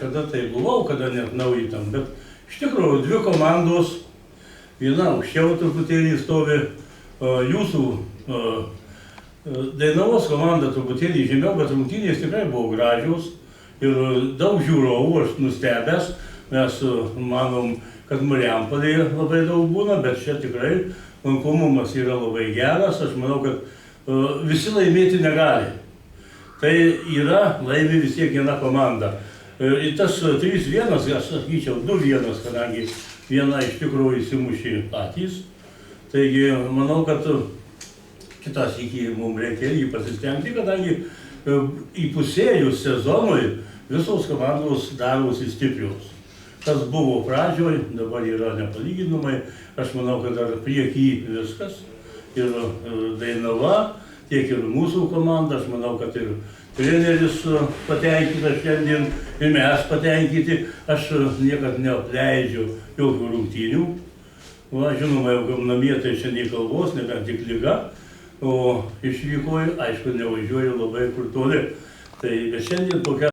kažkada tai buvau, kada net nauji tam, bet iš tikrųjų dvi komandos, viena aukščiau truputėlį stovi, jūsų Dainavos komanda truputėlį žemiau, bet rungtynės tikrai buvo gražios ir daug žiūrovų, aš nustebęs, mes manom, kad Marijampolėje labai daug būna, bet čia tikrai lankomumas yra labai geras, aš manau, kad visi laimėti negali. Tai yra laimi vis tiek viena komanda. Ir tas 3-1, aš sakyčiau 2-1, kadangi viena iš tikrųjų įsimušė patys. Taigi, manau, kad kitas iki mums reikia irgi pasistengti, kadangi įpusėjus sezonui visos komandos darosi stiprios. Tas buvo pradžioj, dabar yra nepalyginamai. Aš manau, kad dar prieky viskas. Ir Dainava, tiek ir mūsų komanda, aš manau, kad ir treneris patenkintas šiandien, ir mes patenkinti. Aš niekad neapleidžiu jokių rungtynių. Žinoma, jau namie tai šiandien kalbos, nebent tik lyga. O išvykoju, aišku, nevažiuoju labai kur toli. Tai šiandien tokia